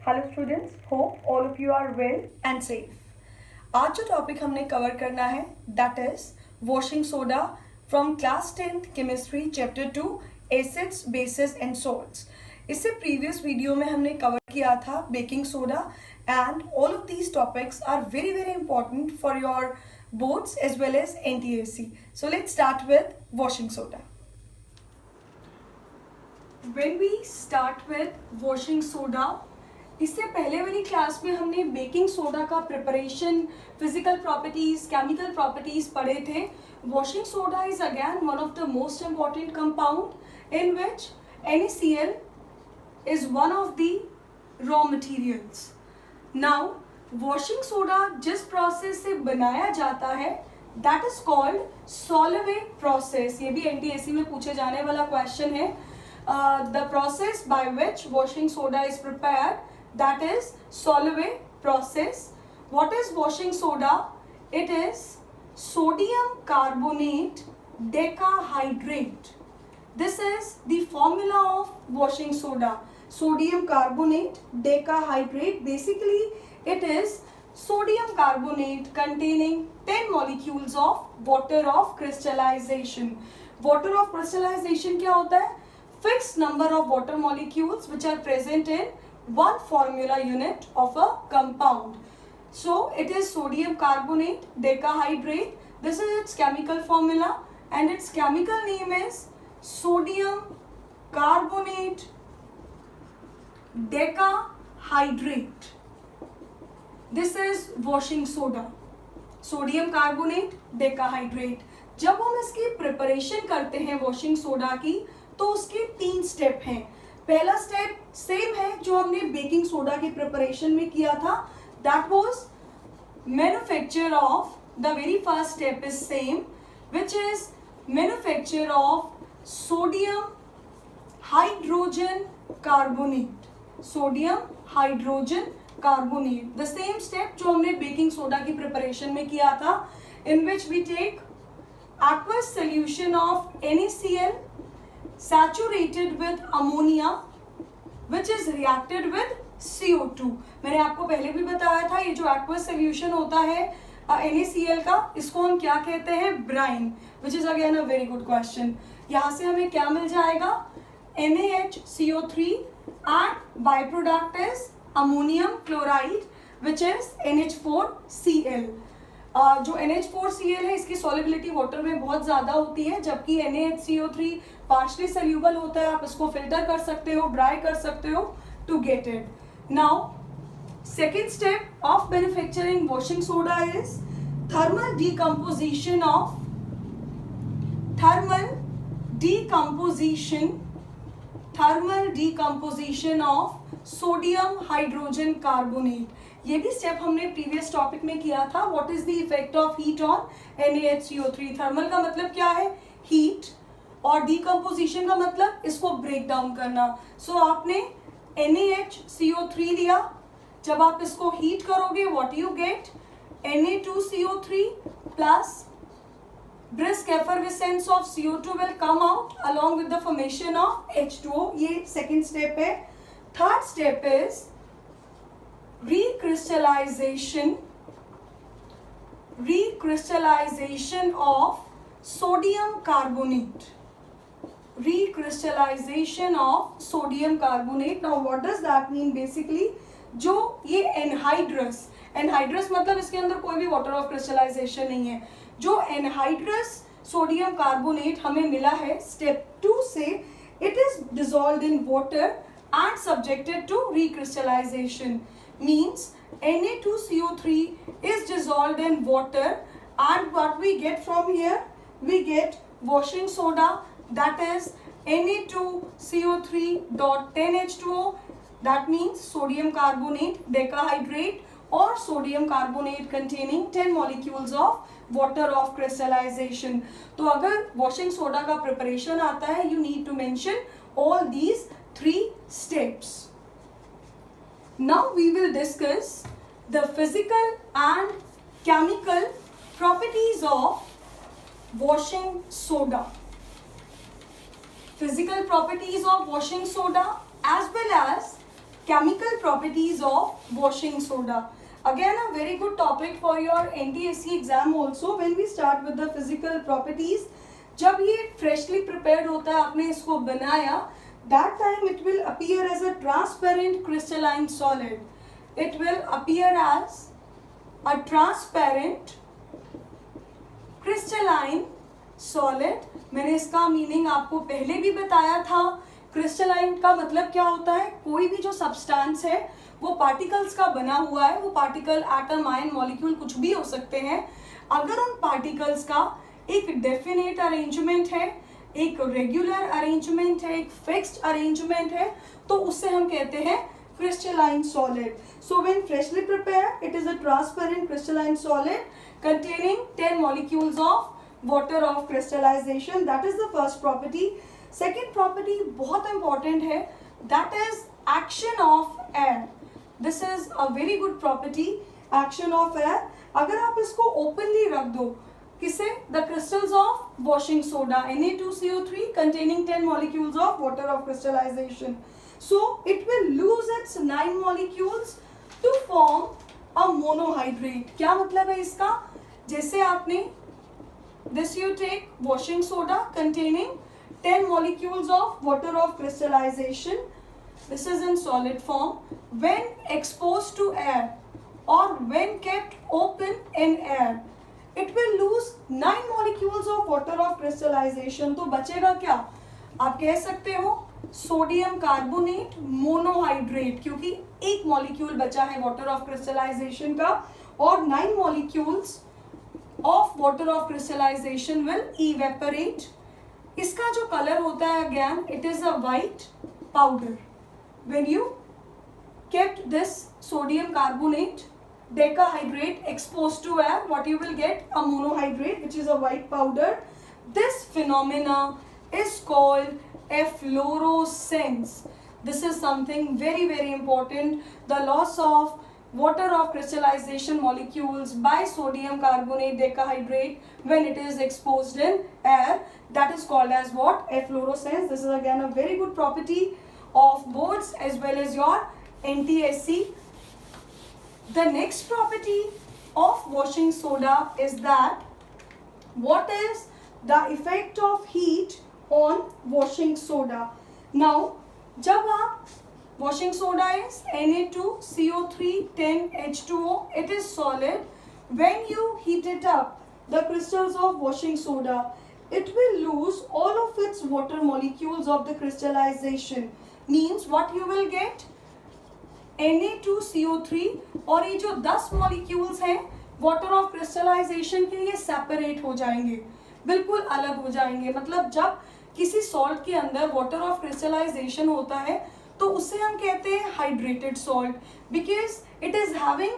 Hello students, hope all of you are well and safe. आज जो topic हमने cover करना है that is washing soda from class 10th chemistry chapter 2 acids bases and salts. इससे previous video में हमने cover किया था baking soda and all of these topics are very very important for your boards as well as NTSC. So let's start with washing soda. When we start with washing soda, इससे पहले वाली class में हमने baking soda का preparation, physical properties, chemical properties पढ़े थे. Washing soda is again one of the most important compound in which NaCl is one of the raw materials. Now, washing soda जिस process से बनाया जाता है that is called Solvay process. ये भी NTSC में पूछे जाने वाला क्वेश्चन है. The process by which washing soda is prepared, that is Solvay process. What is washing soda? It is sodium carbonate decahydrate. This is the formula of washing soda. Sodium carbonate decahydrate. Basically, it is sodium carbonate containing 10 molecules of water of crystallization. Water of crystallization क्या होता है? Fixed number of water molecules which are present in one formula unit of a compound. So it is sodium carbonate decahydrate. This is its chemical formula and its chemical name is sodium carbonate decahydrate. This is washing soda. Sodium carbonate decahydrate. जब हम इसकी preparation करते हैं washing soda की तो उसके 3 step हैं. पहला स्टेप सेम है जो हमने बेकिंग सोडा की प्रिपरेशन में किया था. That was manufacture of the very first step is same which is manufacture of sodium hydrogen carbonate. Sodium hydrogen carbonate the same step जो हमने बेकिंग सोडा की प्रिपरेशन में किया था, in which we take aqueous solution of NaCl saturated with ammonia which is reacted with CO2. मैंने आपको पहले भी बताया था ये जो aqueous solution होता है NaCl का, इसको हम क्या कहते हैं? Bryan. which is again a very good question. यहाँ से हमें क्या मिल जाएगा? NaHCO3 and byproduct is ammonium chloride which is NH4Cl. जो NH4Cl है इसकी सॉल्युबिलिटी वाटर में बहुत ज़्यादा होती है, जबकि NaHCO3 पार्शली सोल्यूबल होता है. आप इसको फिल्टर कर सकते हो, ड्राई कर सकते हो to get it. Now second step of manufacturing washing soda is thermal decomposition of sodium hydrogen carbonate. ये भी स्टेप हमने प्रीवियस टॉपिक में किया था. What is the effect of heat on NaHCO3? Thermal का मतलब क्या है? हीट. और डीकम्पोजिशन का मतलब इसको ब्रेक डाउन करना. सो आपने NaHCO3 लिया, जब आप इसको हीट करोगे what you gate? Na2CO3 plus brisk effervescence of CO2 will come out along with the formation of H2O. ये सेकेंड स्टेप है. Third step is recrystallization of sodium carbonate. Recrystallization of sodium carbonate. Now what does that mean? Basically जो ये anhydrous मतलब इसके अंदर कोई भी water of crystallisation नहीं है. जो एनहाइड्रस सोडियम कार्बोनेट हमें मिला है स्टेप 2 से, it is dissolved in water and subjected to recrystallization. Means Na2CO3 is dissolved in water and what we get from here? We get washing soda, that is Na2CO3 dot 10H2O. That means sodium carbonate decahydrate or sodium carbonate containing 10 molecules of water of crystallization. तो अगर washing soda का preparation आता है, you need to mention all these 3 steps. Now we will discuss the physical and chemical properties of washing soda. Physical properties of washing soda as well as chemical properties of washing soda. Again, a very good topic for your NTSC exam also when we start with the physical properties. जब ये freshly prepared होता है, आपने इसको बनाया, that time it will appear as a transparent crystalline solid. It will appear as a transparent crystalline solid. मैंने इसका meaning आपको पहले भी बताया था. क्रिस्टलाइन का मतलब क्या होता है? कोई भी जो सब्सटेंस है वो पार्टिकल्स का बना हुआ है. वो पार्टिकल, एटम, आयन, मॉलिक्यूल कुछ भी हो सकते हैं. अगर उन पार्टिकल्स का एक डेफिनेट अरेंजमेंट है, एक रेगुलर अरेंजमेंट है, एक फिक्स्ड अरेंजमेंट है, तो उससे हम कहते हैं crystalline solid. So when freshly prepared, it is a transparent crystalline solid containing 10 molecules of water of crystallization. That is the first property. Second property बहुत important है, that is action of air. This is a very good property, action of air. अगर आप इसको openly रख दो, किसे? The crystals of washing soda, Na2CO3 containing 10 molecules of water of crystallization. So it will lose its 9 molecules to form a monohydrate. क्या मतलब है इसका? जैसे आपने this you take washing soda containing 10 molecules of water of crystallization. This is in solid form. When exposed to air or when kept open in air, it will lose 9 molecules of water of crystallization. तो बचेगा क्या? आप कह सकते हो sodium carbonate monohydrate, क्योंकि एक molecule बचा है वाटर ऑफ क्रिस्टलाइजेशन का, और 9 molecules of water of crystallization will evaporate. इसका जो कलर होता है again it is a white powder. When you kept this sodium carbonate decahydrate exposed to air, what you will get? A monohydrate, which is a white powder. This phenomena is called efflorescence. This is something very very important. The loss of water of crystallization molecules by sodium carbonate decahydrate when it is exposed in air, that is called as what? Efflorescence. This is again a very good property of boards as well as your NTSC. The next property of washing soda is that what is the effect of heat on washing soda. Now जब आप washing soda is Na2CO3 10H2O, it is solid. When you heat it up, the crystals of washing soda, it will lose all of its water molecules of the crystallization. Means what you will get? Na2CO3, और ये जो 10 molecules हैं water of crystallization के, ये separate हो जाएंगे, बिल्कुल अलग हो जाएंगे. मतलब जब किसी सॉल्ट के अंदर वाटर ऑफ क्रिस्टलाइजेशन होता है तो उससे हम कहते हैं hydrated salt, because it is having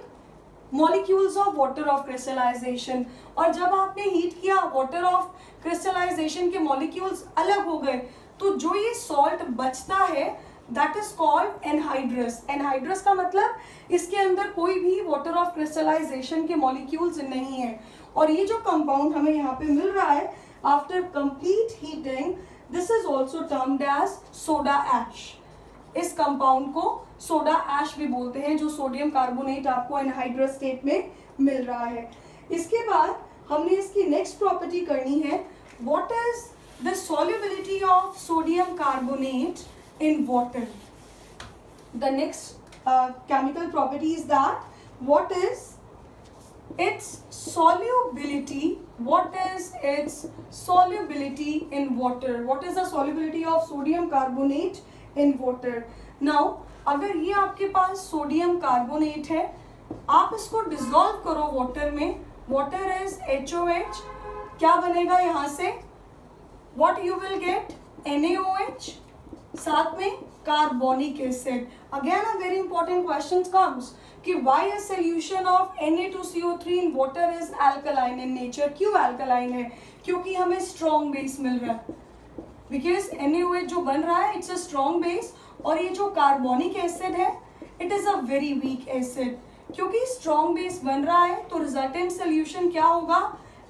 molecules of water of crystallization. और जब आपने हीट किया, वाटर ऑफ क्रिस्टलाइजेशन के मॉलिक्यूल्स अलग हो गए, तो जो ये सॉल्ट बचता है that is called anhydrous. Anhydrous का मतलब इसके अंदर कोई भी वाटर ऑफ क्रिस्टलाइजेशन के मॉलिक्यूल्स नहीं है. और ये जो कंपाउंड हमें यहाँ पे मिल रहा है after complete heating, this is also termed as soda ash. इस कंपाउंड को सोडा ऐश भी बोलते हैं, जो सोडियम कार्बोनेट आपको एनहाइड्रस स्टेट में मिल रहा है. इसके बाद हमने इसकी नेक्स्ट प्रॉपर्टी करनी है, what is the solubility of sodium carbonate in water. The next chemical property is that what is its solubility. What is its solubility in water? What is the solubility of sodium carbonate in water? Now अगर ये आपके पास sodium carbonate है, आप इसको dissolve करो water में, water is HOH, क्या बनेगा यहाँ से? What you will get? NaOH, साथ में carbonic acid. Again a very important question comes कि why a solution of Na2CO3 in water is alkaline in nature. क्यों अल्कलाइन है? क्योंकि हमें स्ट्रॉन्ग बेस मिल रहा है, बिकॉज NaOH जो बन रहा है इट्स अ स्ट्रॉन्ग बेस, और ये जो कार्बोनिक एसिड है it is a very weak acid. क्योंकि स्ट्रॉन्ग बेस बन रहा है तो रिजल्टेंट सोल्यूशन क्या होगा?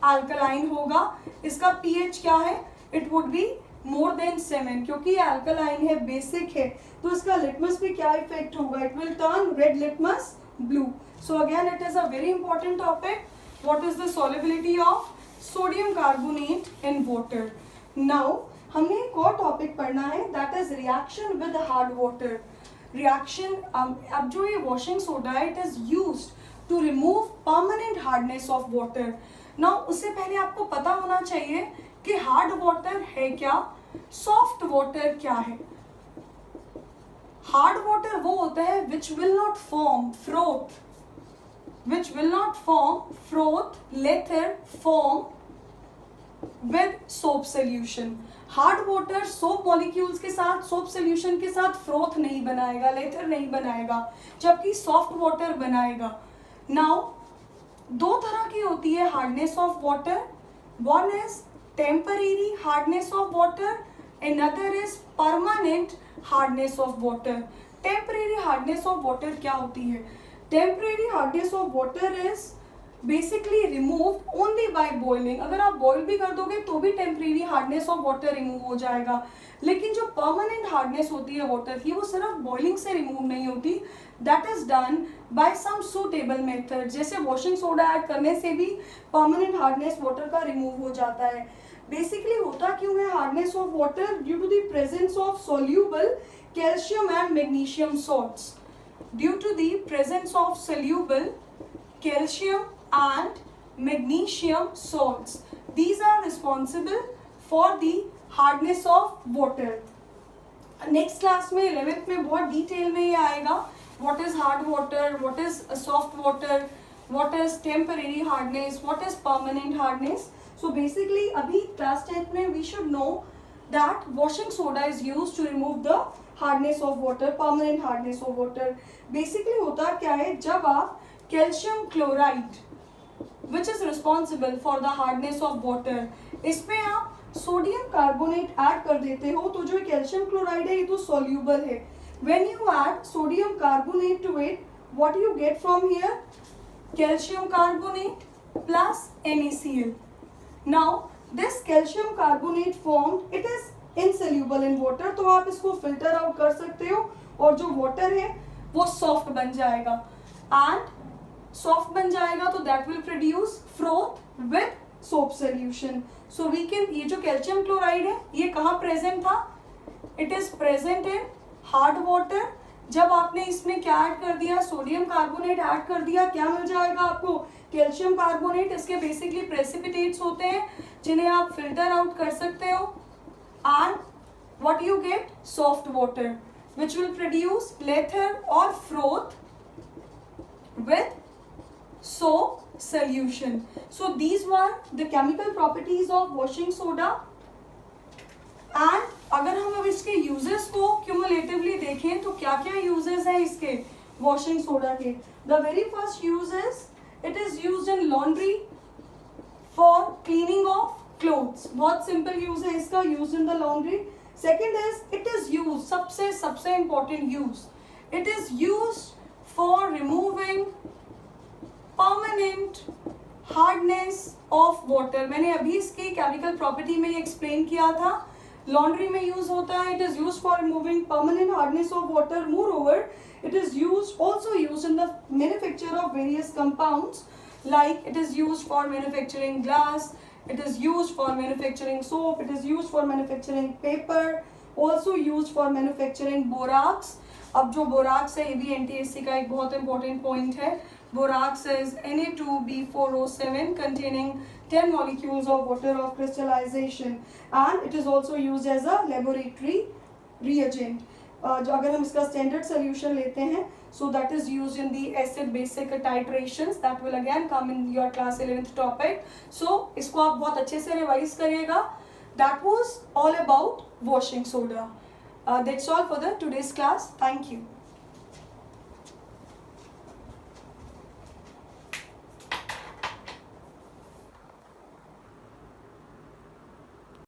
अल्कलाइन होगा. इसका pH क्या है? It would be more than 7, क्योंकि ये अल्कलाइन है, बेसिक है, तो इसका लिटमस पे क्या इफेक्ट होगा, it will turn red litmus blue. So again it is a very important topic. What is the solubility of sodium carbonate in water. Now हमने एक और टॉपिक पढ़ना है, that is reaction with hard water. Reaction, अब जो ये washing soda है, it is used to remove permanent hardness of water. Now उससे पहले आपको पता होना चाहिए कि हार्ड वाटर है क्या, सॉफ्ट वाटर क्या है. हार्ड वाटर वो होता है which will not form froth, which will not form froth, लेथर form with soap solution. Hard water soap molecules के साथ, सोप सोल्यूशन के साथ फ्रोथ नहीं बनाएगा, लेथर नहीं बनाएगा, जबकि सॉफ्ट वाटर बनाएगा. नाउ दो तरह की होती है hardness of water. One is temporary hardness of water, another is permanent hardness of water. Temporary hardness of water क्या होती है? Temporary hardness of water is basically remove only by boiling. अगर आप बॉइल भी कर दोगे तो भी temporary hardness of water remove हो जाएगा. लेकिन जो परमानेंट हार्डनेस होती है वाटर की, वो सिर्फ बॉइलिंग से रिमूव नहीं होती, that is done by some suitable method. जैसे वॉशिंग सोडा ऐड करने से भी परमानेंट हार्डनेस वाटर का रिमूव हो जाता है. बेसिकली होता क्यों है hardness of water? Due to the presence of soluble calcium and magnesium salts. Due to the presence of soluble calcium and magnesium salts, these are responsible for the hardness of water. Next class में 11th में बहुत detail में ये आएगा, what is hard water, what is soft water, what is temporary hardness, what is permanent hardness. So basically अभी class 10th में we should know that washing soda is used to remove the hardness of water, permanent hardness of water. Basically होता क्या है, जब आप calcium chloride which is responsible for the hardness of water, इसमें आप sodium carbonate add कर देते हो, तो जो कैल्शियम क्लोराइड है ये तो सोल्यूबल है. When you add sodium carbonate to it, what you get from here? Calcium carbonate plus NaCl. Now this calcium carbonate formed, it is insoluble in water, तो आप इसको फिल्टर आउट कर सकते हो और जो वाटर है वो सॉफ्ट बन जाएगा. एंड सॉफ्ट बन जाएगा तो that will produce froth with soap solution. So we can, ये जो कैल्शियम क्लोराइड है ये कहाँ प्रेजेंट था? It is present in hard water. जब आपने इसमें क्या ऐड कर दिया? सोडियम कार्बोनेट ऐड कर दिया, क्या मिल जाएगा आपको? Calcium carbonate. इसके बेसिकली प्रेसिपिटेट्स होते हैं जिन्हें आप फिल्टर आउट कर सकते हो. And what you gate? Soft water which will produce लेथर और froth with soap solution. So these were the chemical properties of washing soda. And अगर हम अब इसके uses को cumulatively देखें तो क्या क्या uses हैं इसके washing soda के? The very first use is it is used in laundry for cleaning of clothes. बहुत simple use है इसका, used in the laundry. Second is it is used, सबसे important use, it is used for removing permanent hardness of water. मैंने अभी इसकी chemical property में explain किया था. लॉन्ड्री में यूज होता है, it is use for removing permanent hardness of water. Moreover it is also used in the manufacture of various compounds, like it is used for manufacturing glass, it is used for manufacturing soap, it is used for manufacturing paper, also used for manufacturing borax. अब जो borax है ये भी NTSC का एक बहुत important point है. Borax is Na2B4O7 containing 10 molecules of water of crystallization and it is also used as a laboratory reagent. जो अगर हम इसका स्टैंडर्ड सोल्यूशन लेते हैं, so that is used in the acid basic titrations, that will again come in your class 11th topic. So इसको आप बहुत अच्छे से रिवाइज करिएगा. That was all about washing soda. That's all for the today's class. Thank you.